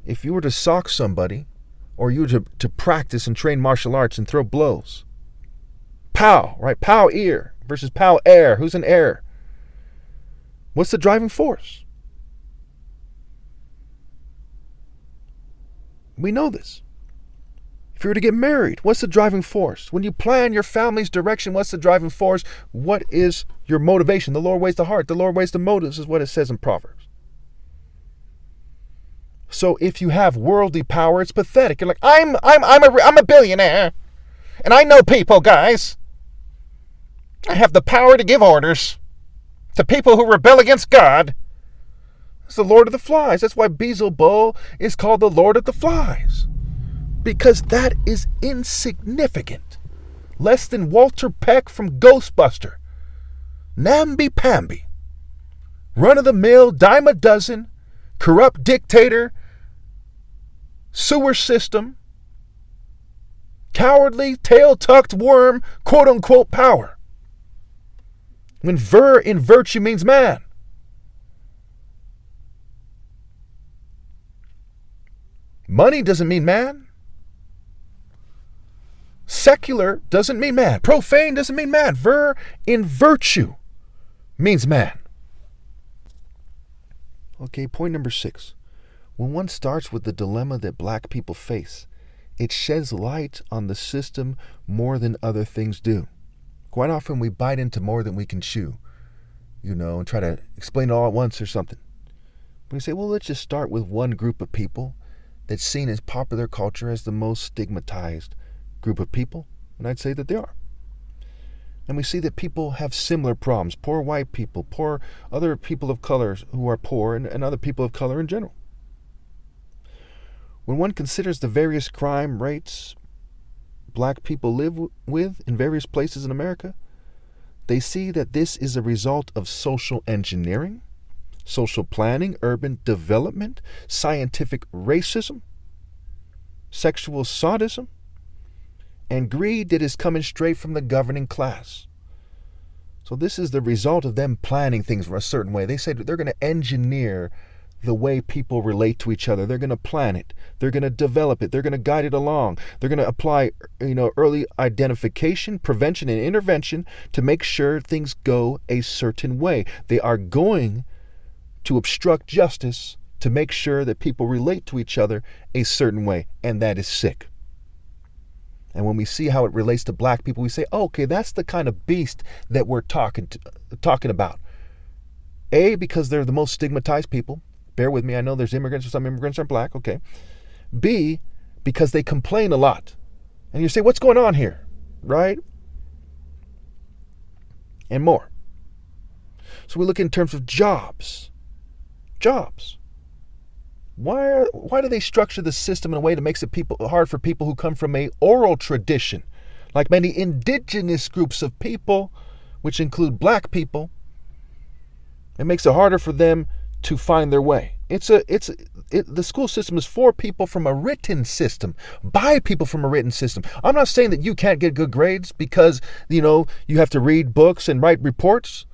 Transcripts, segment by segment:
if you were to sock somebody, or you were to practice and train martial arts and throw blows, pow, right? Pow ear versus pow air. Who's in air? What's the driving force? We know this. If you were to get married, what's the driving force? When you plan your family's direction, what's the driving force? What is your motivation? The Lord weighs the heart. The Lord weighs the motives, is what it says in Proverbs. So if you have worldly power, it's pathetic. You're like, I'm a billionaire, and I know people, guys. I have the power to give orders to people who rebel against God. It's the Lord of the Flies. That's why Beelzebul is called the Lord of the Flies. Because that is insignificant. Less than Walter Peck from Ghostbuster. Namby-pamby. Run-of-the-mill, dime a dozen, corrupt dictator, sewer system, cowardly, tail-tucked worm, quote-unquote power. When ver in virtue means man. Money doesn't mean man. Secular doesn't mean man. Profane doesn't mean man. Ver in virtue means man. Okay, point number 6. When one starts with the dilemma that black people face, it sheds light on the system more than other things do. Quite often we bite into more than we can chew, and try to explain it all at once or something. We say, well, let's just start with one group of people that's seen as popular culture as the most stigmatized group of people, and I'd say that they are. And we see that people have similar problems. Poor white people, poor other people of color who are poor, and other people of color in general. When one considers the various crime rates black people live with in various places in America, they see that this is a result of social engineering, social planning, urban development, scientific racism, sexual sadism, and greed that is coming straight from the governing class. So this is the result of them planning things a certain way. They say that they're going to engineer the way people relate to each other. They're going to plan it. They're going to develop it. They're going to guide it along. They're going to apply, early identification, prevention, and intervention to make sure things go a certain way. They are going to obstruct justice to make sure that people relate to each other a certain way, and that is sick. And when we see how it relates to black people, we say, oh, okay, that's the kind of beast that we're talking about. A, because they're the most stigmatized people. Bear with me, I know there's immigrants, some immigrants are black, okay. B, because they complain a lot. And you say, what's going on here? Right? And more. So we look in terms of jobs. Jobs. Why do they structure the system in a way that makes it hard for people who come from a oral tradition, like many indigenous groups of people, which include black people? It makes it harder for them to find their way. The school system is for people from a written system, by people from a written system. I'm not saying that you can't get good grades because, you have to read books and write reports,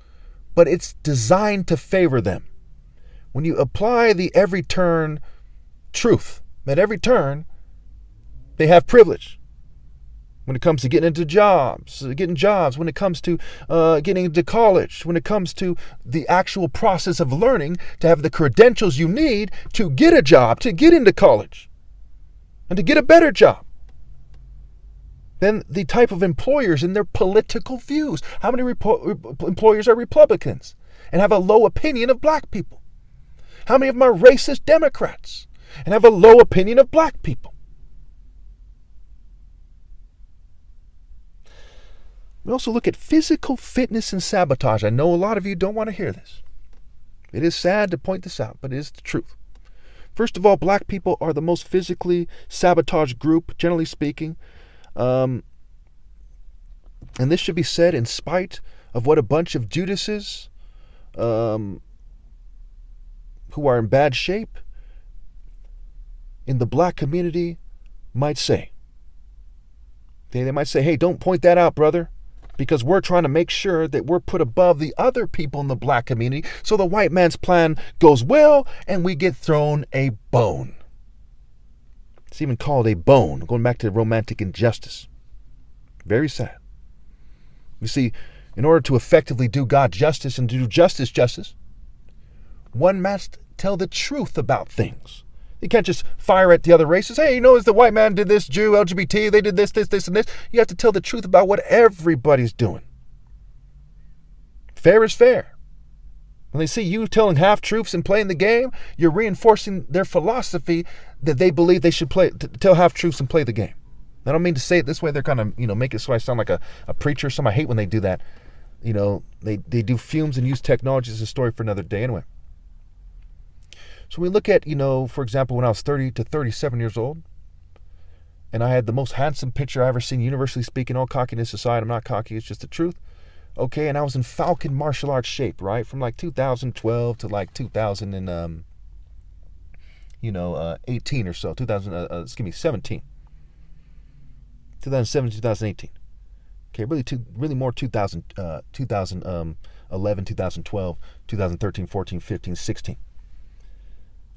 but it's designed to favor them. When you apply the every turn truth, at every turn, they have privilege. When it comes to getting jobs, when it comes to getting into college, when it comes to the actual process of learning to have the credentials you need to get a job, to get into college, and to get a better job. Then the type of employers and their political views. How many employers are Republicans and have a low opinion of black people? How many of them are racist Democrats and have a low opinion of black people? We also look at physical fitness and sabotage. I know a lot of you don't want to hear this. It is sad to point this out, but it is the truth. First of all, black people are the most physically sabotaged group, generally speaking. And this should be said in spite of what a bunch of Judases who are in bad shape in the black community might say. They might say, hey, don't point that out, brother, because we're trying to make sure that we're put above the other people in the black community so the white man's plan goes well and we get thrown a bone. It's even called a bone, going back to romantic injustice. Very sad. You see, in order to effectively do God justice and do justice, one must tell the truth about things. You can't just fire at the other races. Hey, as the white man did this, Jew, LGBT, they did this, and this. You have to tell the truth about what everybody's doing. Fair is fair. When they see you telling half-truths and playing the game, you're reinforcing their philosophy that they believe they should tell half-truths and play the game. I don't mean to say it this way. They're kind of, make it so I sound like a preacher or something. I hate when they do that. They do fumes and use technology as a story for another day anyway. So we look at, for example, when I was 30 to 37 years old, and I had the most handsome picture I ever seen, universally speaking, all cockiness aside. I'm not cocky. It's just the truth. Okay, and I was in Falcon martial arts shape, right? From like 2012 to like 2018 or so. 2017, 2018. Okay, really more 2011, 2012, 2013, 14, 15, 16.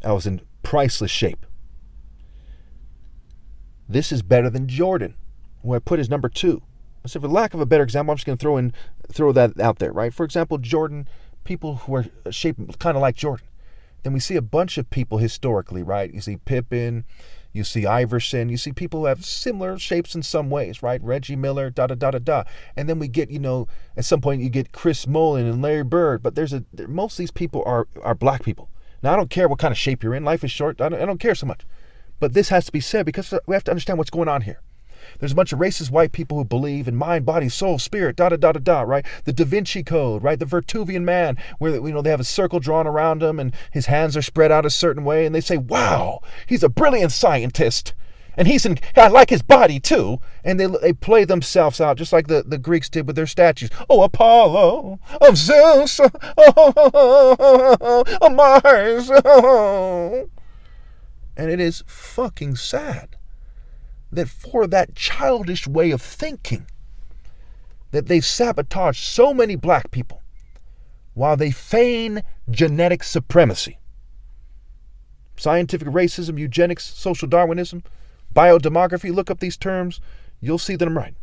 I was in priceless shape. This is better than Jordan, who I put as number 2. So for lack of a better example, I'm just going to throw that out there, right? For example, Jordan, people who are shaped kind of like Jordan. Then we see a bunch of people historically, right? You see Pippen, you see Iverson, you see people who have similar shapes in some ways, right? Reggie Miller, da-da-da-da-da. And then we get, at some point you get Chris Mullin and Larry Bird, but most of these people are black people. Now, I don't care what kind of shape you're in. Life is short. I don't care so much. But this has to be said because we have to understand what's going on here. There's a bunch of racist white people who believe in mind, body, soul, spirit, da-da-da-da-da, right? The Da Vinci Code, right? The Vertuvian Man, where, they have a circle drawn around him and his hands are spread out a certain way. And they say, wow, he's a brilliant scientist. And I like his body too. And they play themselves out just like the Greeks did with their statues. Oh, Apollo, of Zeus, oh, Mars. Oh. And it is fucking sad that for that childish way of thinking, that they've sabotaged so many black people while they feign genetic supremacy. Scientific racism, eugenics, social Darwinism, biodemography, look up these terms, you'll see that I'm right.